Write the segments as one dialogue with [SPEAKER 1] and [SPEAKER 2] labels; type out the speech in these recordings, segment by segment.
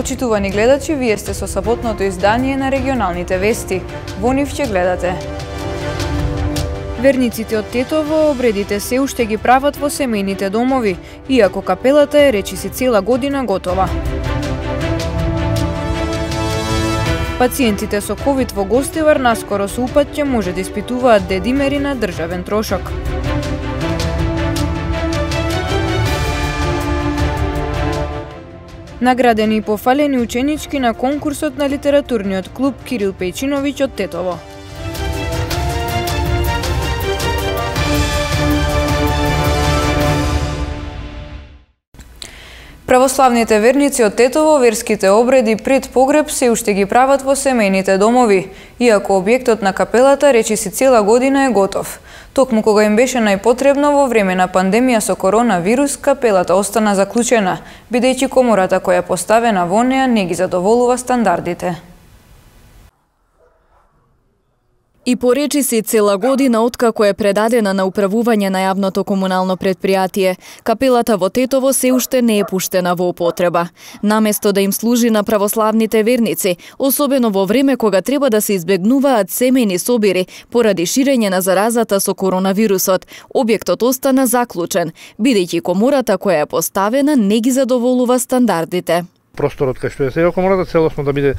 [SPEAKER 1] Почитувани гледачи, вие сте со саботното издание на регионалните вести. Во нив ќе гледате. Верниците од Тетово обредите се уште ги прават во семејните домови, иако капелата е речиси цела година готова. Пациентите со ковид во Гостивар наскоро со упат ќе може да испитуваат дедимери на државен трошок. Наградени и пофалени ученички на конкурсот на литературниот клуб Кирил Пејчиновиќ од Тетово. Православните верници од Тетово верските обреди пред погреб се уште ги прават во семејните домови, иако објектот на капелата речиси цела година е готов. Токму кога им беше најпотребно во време на пандемија со коронавирус, капелата остана заклучена, бидејќи комората која е поставена во неа не ги задоволува стандардите.
[SPEAKER 2] И поречиси цела година откако е предадена на управување на јавното комунално претпријатие, капелата во Тетово се уште не е пуштена во употреба. Наместо да им служи на православните верници, особено во време кога треба да се избегнуваат семејни собири поради ширење на заразата со коронавирусот, објектот остана заклучен, бидејќи комората која е поставена не ги задоволува стандардите.
[SPEAKER 3] Просторот кај што е сега комората целосно да биде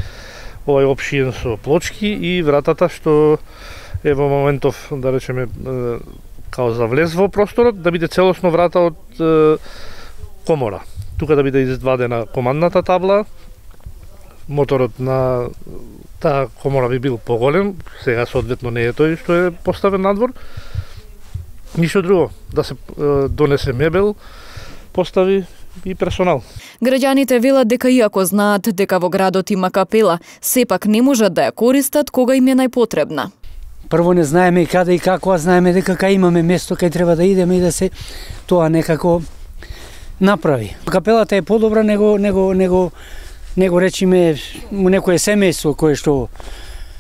[SPEAKER 3] опшиен со плочки и вратата што е во моментов, да речеме, као за влез во просторот, да биде целосно врата од комора. Тука да биде извадена командната табла, моторот на таа комора би бил поголем, сега соодветно не е тој што е поставен надвор. Ништо друго, да се донесе мебел, постави и персонал.
[SPEAKER 2] Граѓаните велат дека иако знаат дека во градот има капела, сепак не можат да ја користат кога им е најпотребна.
[SPEAKER 4] Прво не знаеме и каде и како, а знаеме дека кај имаме место кај треба да идеме и да се тоа некако направи. Капелата е подобра него речиме некое семејство кое што,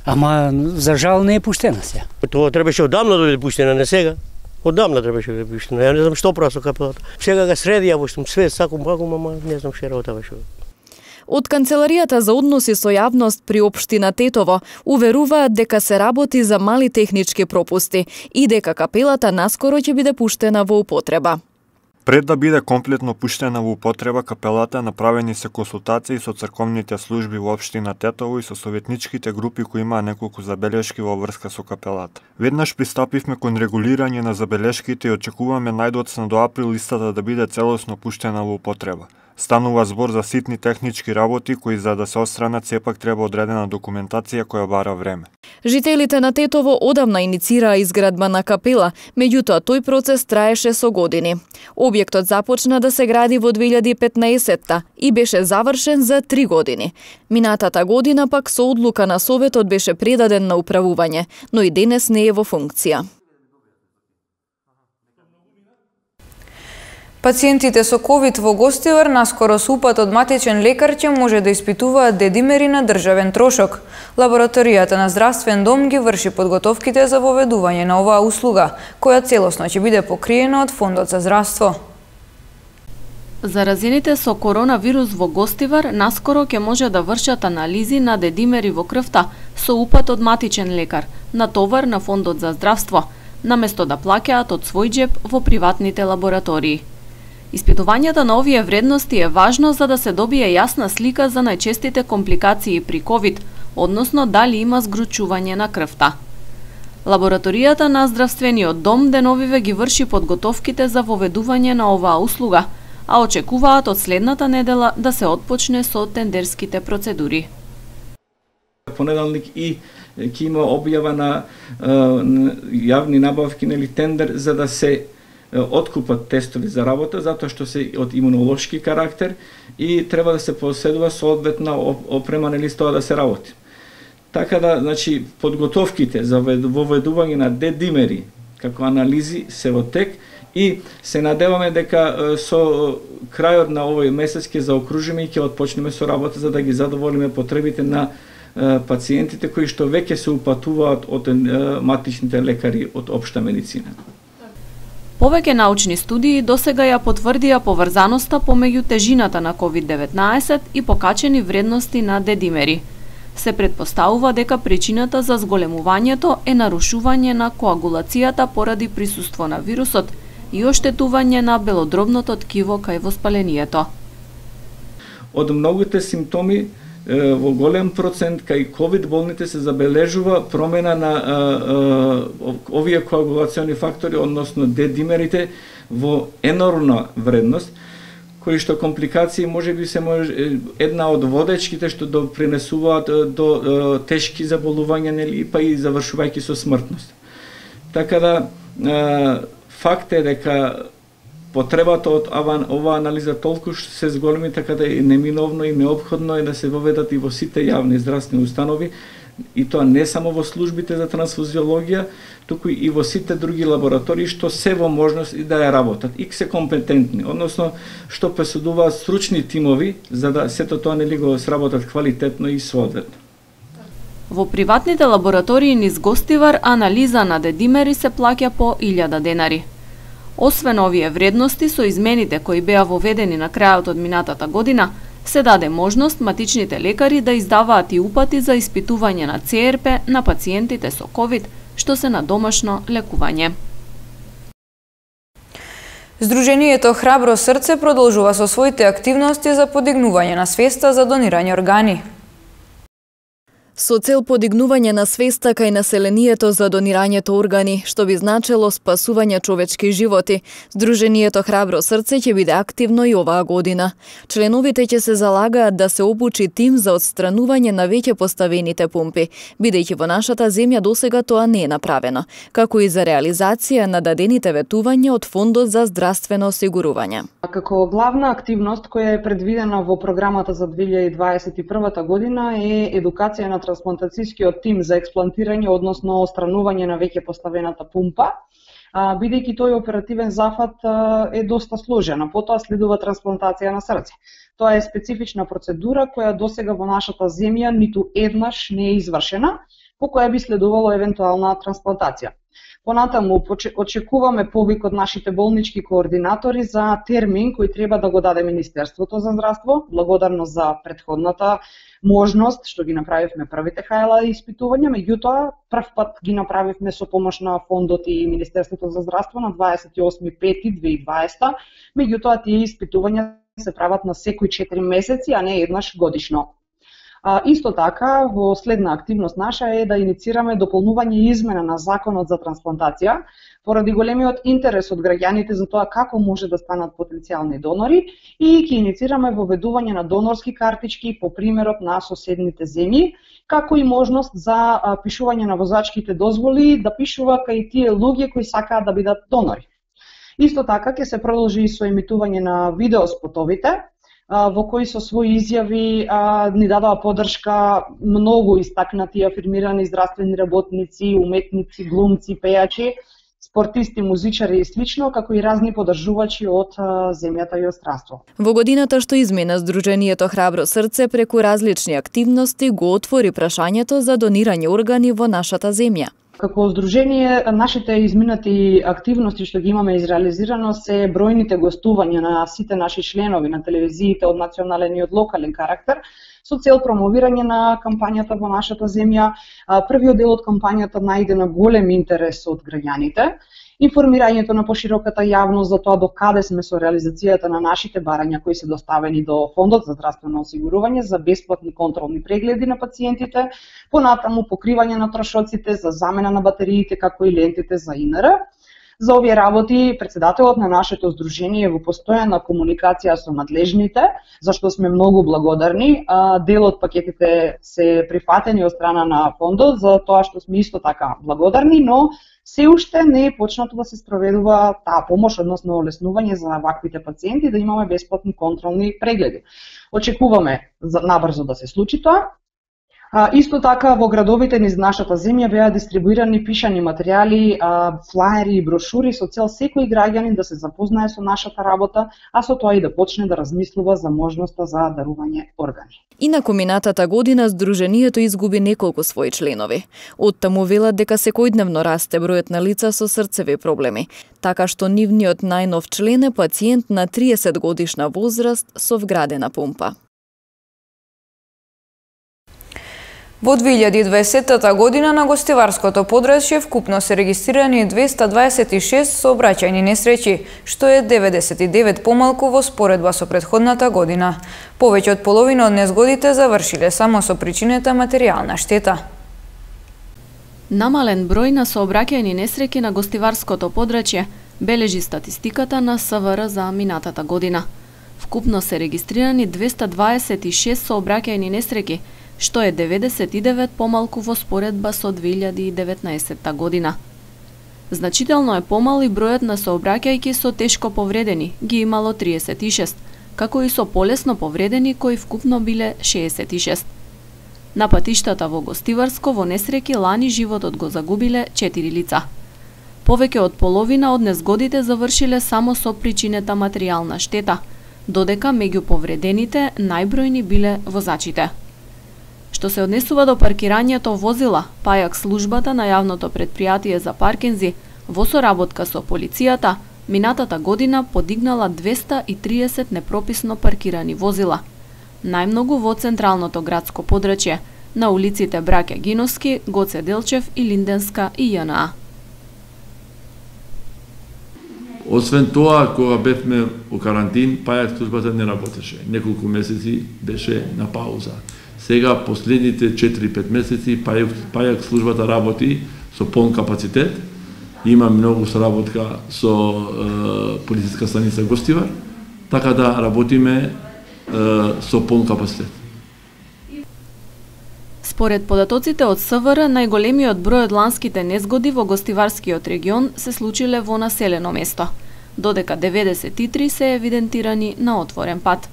[SPEAKER 4] ама за жал не е пуштена сега.
[SPEAKER 5] Тоа требаше одамна да биде пуштена, не сега. Одамна требаше да биде пуштена. Ја не знам што прави со капелата. Сега га средија во све сакум багум, ама не знам што работа беше.
[SPEAKER 2] Од Канцеларијата за односи со јавност при општина Тетово уверуваат дека се работи за мали технички пропусти и дека капелата наскоро ќе биде пуштена во употреба.
[SPEAKER 6] Пред да биде комплетно пуштена во употреба, капелата направени се консултации со црковните служби во општина Тетово и со советничките групи кои имаа неколку забелешки во врска со капелата. Веднаш пристапивме кон регулирање на забелешките и очекуваме најдоцна до април листата да биде целосно пуштена во употреба. Станува збор за ситни технички работи кои за да се отстранат сепак треба одредена документација која бара време.
[SPEAKER 2] Жителите на Тетово одамна иницираа изградба на капела, меѓутоа тој процес траеше со години. Објектот започна да се гради во 2015-та и беше завршен за 3 години. Минатата година пак со одлука на Советот беше предаден на управување, но и денес не е во функција.
[SPEAKER 1] Пациентите со ковид во Гостивар наскоро со упат од матичен лекар ќе може да испитуваат дедимери на државен трошок. Лабораторијата на здравствен дом ги врши подготовките за воведување на оваа услуга, која целосно ќе биде покриена од Фондот за здравство.
[SPEAKER 7] Заразените со коронавирус во Гостивар наскоро ќе може да вршат анализи на дедимери во крвта со упат од матичен лекар, на товар на Фондот за здравство, наместо да плаќаат од свој џеб во приватните лаборатории. Испитувањето на овие вредности е важно за да се добие јасна слика за најчестите компликации при ковид, односно дали има згручување на крвта. Лабораторијата на здравствениот дом деновиве ги врши подготовките за воведување на оваа услуга, а очекуваат од следната недела да се отпочне со тендерските процедури.
[SPEAKER 8] Понеделник и ќе има објава на јавни набавки или тендер за да се откупат тестови за работа, затоа што се од имунолошки карактер и треба да се поседува соодветна опрема или тоа да се работи. Така да, значи, подготовките за воведување на дедимери како анализи се во тек и се надеваме дека со крајот на овој месец ќе заокружиме и ќе отпочнеме со работа за да ги задоволиме потребите на пациентите кои што веќе се упатуваат од матичните лекари од општа медицина.
[SPEAKER 7] Повеќе научни студии досега ја потврдија поврзаноста помеѓу тежината на COVID-19 и покачени вредности на дедимери. Се претпоставува дека причината за зголемувањето е нарушување на коагулацијата поради присуство на вирусот и оштетување на белодробното ткиво кај воспалението.
[SPEAKER 8] Од многуте симптоми во голем процент кај ковид болните се забележува промена на овие коагулациони фактори, односно дедимерите во енормна вредност, кои што компликации можеби се една од водечките што допринесуваат до тешки заболувања, нели, па и завршувајќи со смртност. Така да факт е дека потребата од оваа анализа толку се зголеми, така да е неминовно и неопходно е да се воведат и во сите јавни здравствени установи, и тоа не само во службите за трансфузиологија, туку и во сите други лаборатории што се во можност и да ја работат и се компетентни, односно што посудуваат стручни тимови за да сето тоа нели го сработат квалитетно и соодветно.
[SPEAKER 7] Во приватните лаборатории низ Гостивар анализа на дедимери се плаќа по 1000 денари. Освен овие вредности, со измените кои беа воведени на крајот од минатата година, се даде можност матичните лекари да издаваат и упати за испитување на ЦРП на пациентите со ковид, што се на домашно лекување.
[SPEAKER 1] Здруженијето Храбро срце продолжува со своите активности за подигнување на свеста за донирање органи.
[SPEAKER 2] Со цел подигнување на свеста кај населението за донирањето органи, што би значило спасување човечки животи, Здруженијето Храбро срце ќе биде активно и оваа година. Членовите ќе се залагаат да се обучи тим за отстранување на веќе поставените пумпи, бидејќи во нашата земја досега тоа не е направено, како и за реализација на дадените ветувања од Фондот за здравствено осигурување.
[SPEAKER 9] Како главна активност која е предвидена во програмата за 2021 година е едукација на трансплантацијскиот тим за експлантирање, односно отстранување на веќе поставената пумпа, бидејќи тој оперативен зафат е доста сложен, потоа следува трансплантација на срце. Тоа е специфична процедура која досега во нашата земја ниту еднаш не е извршена, по која би следувало евентуална трансплантација. Понатаму очекуваме повик од нашите болнички координатори за термин кој треба да го даде Министерството за здравство, благодарно за претходната можност што ги направивме првите хајла испитувања, меѓутоа прв пат ги направивме со помош на фондот и Министерството за здравство на 28.5.2020, меѓутоа тие испитувања се прават на секои 4 месеци, а не еднаш годишно. Исто така, во следна активност наша е да иницираме дополнување и измена на Законот за трансплантација, поради големиот интерес од граѓаните за тоа како може да станат потенцијални донори и ќе иницираме воведување на донорски картички по примерот на соседните земји, како и можност за пишување на возачките дозволи да пишува кај тие луѓе кои сакаат да бидат донори. Исто така ќе се продолжи и со емитување на видеоспотовите, во кои со своји изјави ни дадоа поддршка многу истакнати афирмирани здравствени работници, уметници, глумци, пејачи, спортисти, музичари и слично, како и разни поддржувачи од земјата и од странство.
[SPEAKER 2] Во годината што измена, Здруженијето Храбро срце преку различни активности го отвори прашањето за донирање органи во нашата земја.
[SPEAKER 9] Како здружение, нашите изминати активности што ги имаме изреализирано се бројните гостувања на сите наши членови на телевизиите од национален и од локален карактер, со цел промовирање на кампањата во нашата земја. Првиот дел од кампањата најде на голем интерес од граѓаните, информирањето на пошироката јавност за тоа до каде сме со реализацијата на нашите барања кои се доставени до Фондот за здравствено осигурување за бесплатни контролни прегледи на пациентите, понатаму покривање на трошоците за замена на батериите како и лентите за ИНР. За овие работи претседателот на нашето здружение е во постојана комуникација со надлежните, зашто сме многу благодарни. Дел од пакетите се прифатени од страна на фондот, за тоа што сме исто така благодарни, но се уште не е почнато да се спроведува таа помош, односно олеснување за ваквите пациенти да имаме бесплатни контролни прегледи. Очекуваме набрзо да се случи тоа. Исто така во градовите низ нашата земја беа дистрибуирани пишани материјали, флаери и брошури со цел секој граѓанин да се запознае со нашата работа, а со тоа и да почне да размислува за можноста за дарување органи.
[SPEAKER 2] Инаку минатата година Сдруженијето изгуби неколку своји членови. Оттаму велат дека секојдневно расте бројот на лица со срцеви проблеми, така што нивниот најнов член е пациент на 30 годишна возраст со вградена пумпа.
[SPEAKER 1] Во 2020 година на гостиварското подрачје вкупно се регистрирани 226 сообраќајни несреќи, што е 99 помалку во споредба со претходната година. Повеќе од половина од незгодите завршиле само со причинета материјална штета.
[SPEAKER 7] Намален број на сообраќајни несреќи на гостиварското подрачје бележи статистиката на СВР за минатата година. Вкупно се регистрирани 226 сообраќајни несреќи, што е 99 помалку во споредба со 2019 година. Значително е помал и бројот на сообраќајки со тешко повредени, ги имало 36, како и со полесно повредени кои вкупно биле 66. На патиштата во Гостиварско во несреќи лани животот го загубиле 4 лица. Повеќе од половина од незгодите завршиле само со причинета материјална штета, додека меѓу повредените најбројни биле возачите. Што се однесува до паркирањето возила, пајак службата на јавното предпријатие за паркинзи во соработка со полицијата минатата година подигнала 230 непрописно паркирани возила. Најмногу во централното градско подрачје, на улиците Браќа Гиновски, Гоце Делчев и Линденска и ЈНА.
[SPEAKER 10] Освен тоа, кога бевме во карантин, пајак службата не работеше. Неколку месеци беше на пауза. Сега, последните 4-5 месеци, пајак службата работи со полн капацитет. Има многу соработка со полициска станица Гостивар, така да работиме со полн капацитет.
[SPEAKER 7] Според податоците од СВР, најголемиот број од ланските незгоди во Гостиварскиот регион се случиле во населено место, додека 93 се евидентирани на отворен пат.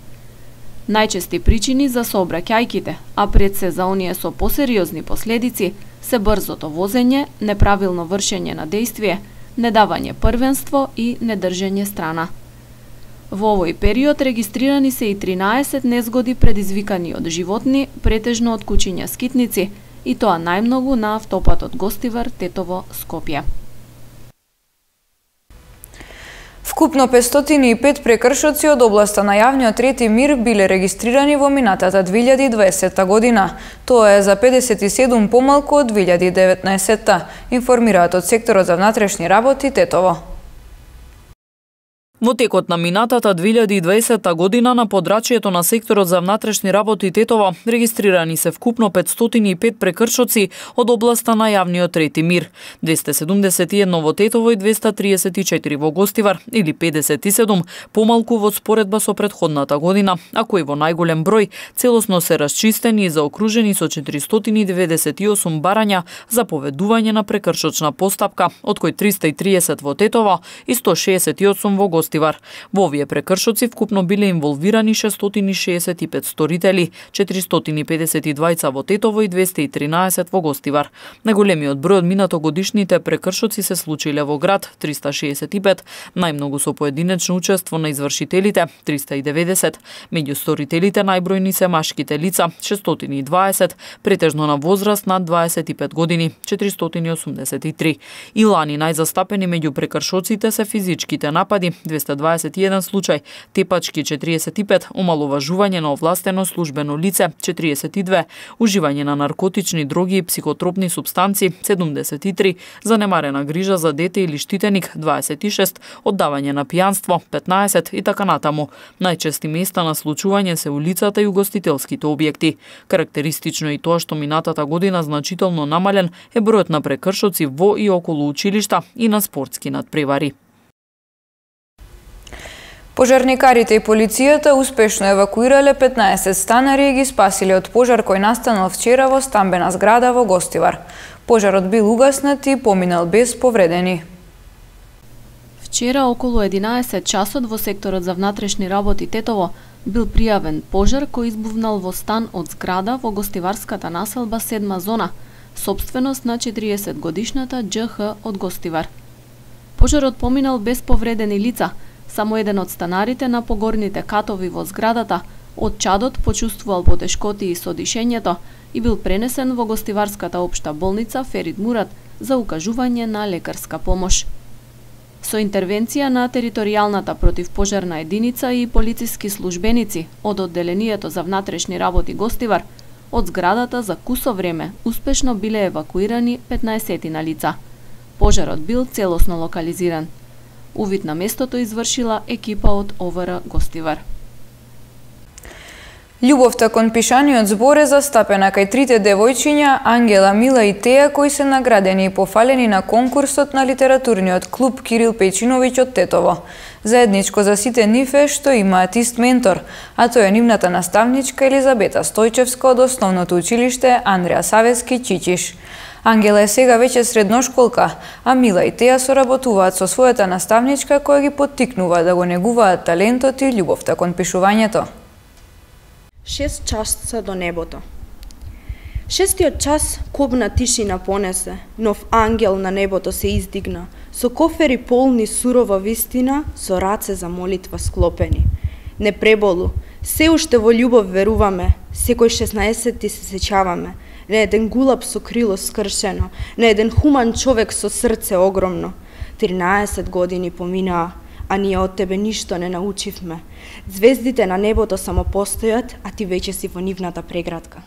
[SPEAKER 7] Најчести причини за сообраќајките, а пред се за оние со посериозни последици, се брзото возење, неправилно вршење на дејствие, недавање првенство и недржење страна. Во овој период регистрирани се и 13 незгоди предизвикани од животни, претежно од кучиња скитници, и тоа најмногу на автопатот Гостивар – Тетово – Скопје.
[SPEAKER 1] Вкупно 505 прекршоци од областа на јавниот ред и мир биле регистрирани во минатата 2020 година. Тоа е за 57 помалку од 2019, информираат од секторот за внатрешни работи Тетово.
[SPEAKER 11] Во текот на минатата 2020 година на подрачјето на секторот за внатрешни работи Тетово регистрирани се вкупно 505 прекршоци од областа на јавниот ред и мир. 271 во Тетово и 234 во Гостивар, или 57 помалку во споредба со претходната година, а кои во најголем број целосно се расчистени и заокружени со 498 барања за поведување на прекршочна постапка, од кои 330 во Тетово и 168 во Гостивар. Во овие прекршоци вкупно биле инволвирани 665 сторители, 452 во Тетово и 213 во Гостивар. Најголемиот број од минатогодишните прекршоци се случиле во град 365, најмногу со поединечно учество на извршителите 390, меѓу сторителите најбројни се машките лица 620, претежно на возраст над 25 години 483. И лани најзастапени меѓу прекршоците се физичките напади 221 случај, тепачки 45, омаловажување на овластено службено лице 42, уживање на наркотични дроги и психотропни супстанци 73, занемарена грижа за дете или штитеник 26, оддавање на пијанство 15 и така натаму. Најчести места на случување се улицата и угостителските објекти. Карактеристично е и тоа што минатата година значително намален е бројот на прекршоци во и околу училишта и на спортски надпревари.
[SPEAKER 1] Пожарникарите и полицијата успешно евакуирале 15 станари и ги спасиле од пожар кој настанал вчера во стамбена зграда во Гостивар. Пожарот бил угаснат и поминал без повредени.
[SPEAKER 7] Вчера околу 11 часот во секторот за внатрешни работи Тетово бил пријавен пожар кој избувнал во стан од зграда во гостиварската населба 7 зона, сопственост на 40-годишната ДЖХ од Гостивар. Пожарот поминал без повредени лица, само еден од станарите на погорните катови во зградата од чадот почувствувал потешкотии со дишењето и бил пренесен во Гостиварската општа болница Ферид Мурат за укажување на лекарска помош. Со интервенција на територијалната противпожарна единица и полициски службеници од одделението за внатрешни работи Гостивар, од зградата за кусо време успешно биле евакуирани 15 на лица. Пожарот бил целосно локализиран. Увид на местото извршила екипа од ОВР Гостивар.
[SPEAKER 1] Љубовта кон пишаниот збор е застапена кај трите девојчиња Ангела, Мила и Теја кои се наградени и пофалени на конкурсот на литературниот клуб Кирил Пејчиновиќ од Тетово. Заедничко за сите нив е што имаат ист ментор, а тој е нивната наставничка Елизабета Стојчевска од основното училиште Андреа Савески Чичиш. Ангела е сега веќе средношколка, а Мила и Теја соработуваат со својата наставничка која ги поттикнува да го негуваат талентот и љубовта кон пишувањето.
[SPEAKER 12] 6 часа до небото. 6-тиот час кобна тишина понесе, нов ангел на небото се издигна, со кофери полни сурова вистина, со раце за молитва склопени. Не преболу, се уште во љубов веруваме, секој 16-ти се сеќаваме, на еден гулаб со крило скршено, на еден хуман човек со срце огромно. 13 години поминаа, а ние од тебе ништо не научивме. Звездите на небото само постојат, а ти веќе си во нивната преградка.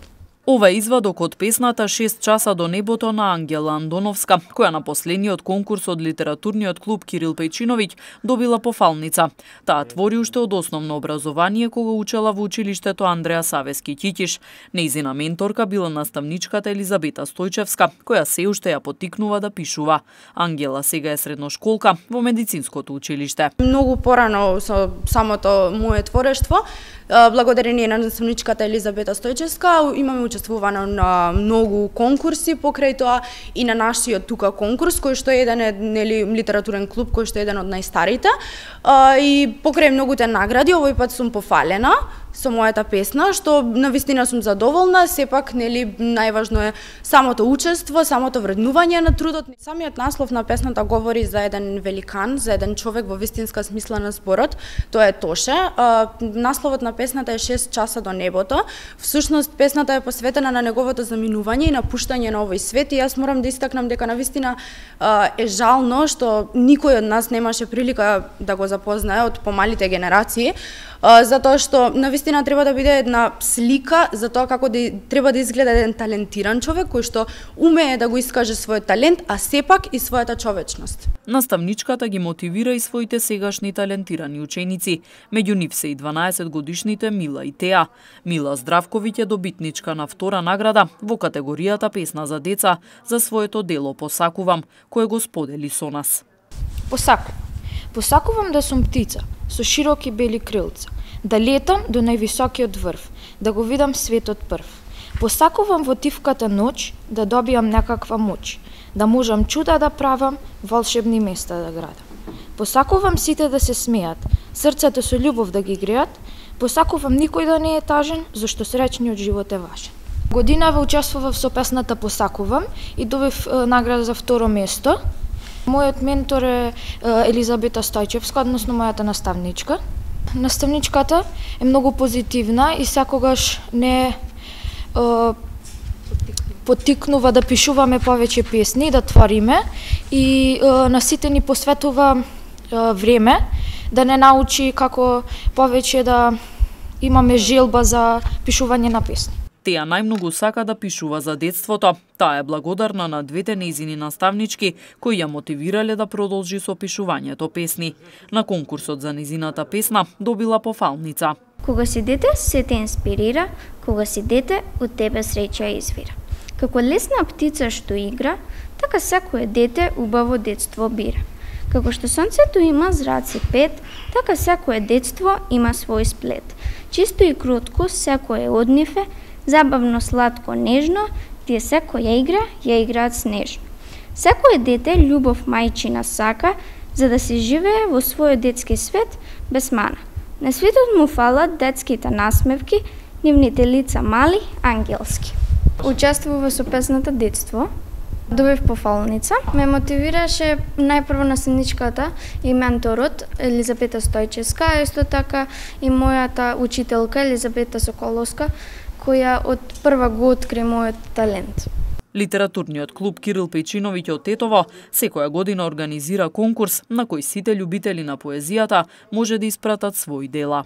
[SPEAKER 11] Ова е извадок од песната 6 часа до небото на Ангела Андоновска, која на последниот конкурс од литературниот клуб Кирил Пејчиновиќ добила пофалница. Таа твори уште од основно образование кога учела во училиштето Андреа Савески Ќиќиш. Нејзина менторка била наставничката Елизабета Стојчевска, која се уште ја поттикнува да пишува. Ангела сега е средношколка во медицинското училиште.
[SPEAKER 12] Многу порано со самото мое творештво, благодарение на наставничката Елизабета Стојчевска, имаме учествувано на многу конкурси покрај тоа и на нашиот тука конкурс, кој што е еден литературен клуб, кој што е еден од најстарите. И покрај многуте награди, овој пат сум пофалена со мојата песна, што навистина сум задоволна, сепак најважно е самото учество, самото вреднување на трудот. Самиот наслов на песната говори за еден великан, за еден човек во вистинска смисла на зборот, тоа е Тоше. Насловот на песната е 6 часа до небото. Всушност песната е посветена на неговото заминување и напуштање на овој свет и јас морам да истакнам дека навистина е жално што никој од нас немаше прилика да го запознае од помалите генерации, затоа што навистина треба да биде една слика за тоа како треба да изгледа еден талентиран човек кој што умее да го искаже својот талент, а сепак и својата човечност.
[SPEAKER 11] Наставничката ги мотивира и своите сегашни талентирани ученици. Меѓу нив се и 12-годишните Мила и Теја. Мила Здравковиќ е добитничка на втора награда во категоријата песна за деца за своето дело Посакувам, кое го сподели со нас.
[SPEAKER 13] Посакувам да сум птица, со широки бели крилца, да летам до највисокиот врв, да го видам светот прв. Посакувам во тивката ноќ да добијам некаква моќ, да можам чуда да правам, волшебни места да градам. Посакувам сите да се смеат, срцата со љубов да ги греат, посакувам никој да не е тажен, зашто среќниот живот е важен. Годинава учествував со песната Посакувам и добив награда за второ место. Мојот ментор е Елизабета Стојчевска, односно мојата наставничка. Наставничката е многу позитивна и секогаш не поттикнува да пишуваме повеќе песни, да твориме и на сите ни посветува време да не научи како повеќе да имаме желба за пишување на песни.
[SPEAKER 11] Теја најмногу сака да пишува за детството. Таа е благодарна на двете нејзини наставнички кои ја мотивирале да продолжи со пишувањето песни. На конкурсот за нејзината песна добила пофалница.
[SPEAKER 14] Кога си дете, се те инспирира, кога си дете, од тебе среќа извира. Како лесна птица што игра, така секое дете убаво детство бира. Како што сонцето има зраци 5, така секое детство има свој сплет. Чисто и кротко, секое од нив е, забавно, сладко, нежно, тие секоја игра ја играат снежно. Секое дете љубов мајчина сака, за да се живее во својот детски свет без мана. На светот му фалат детските насмевки, нивните лица мали, ангелски. Учествува со песната Детство. Добив пофалница. Ме мотивираше најпрво наследничката и менторот Елизабета Стојчевска, а исто така и мојата учителка Елизабета Соколовска, која од прва го откри мојот талент.
[SPEAKER 11] Литературниот клуб Кирил Пејчиновиќ од Тетово секоја година организира конкурс на кој сите љубители на поезијата може да испратат своји дела.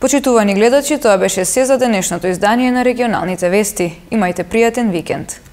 [SPEAKER 1] Почитувани гледачи, тоа беше се за денешното издание на регионалните вести. Имајте пријатен викенд.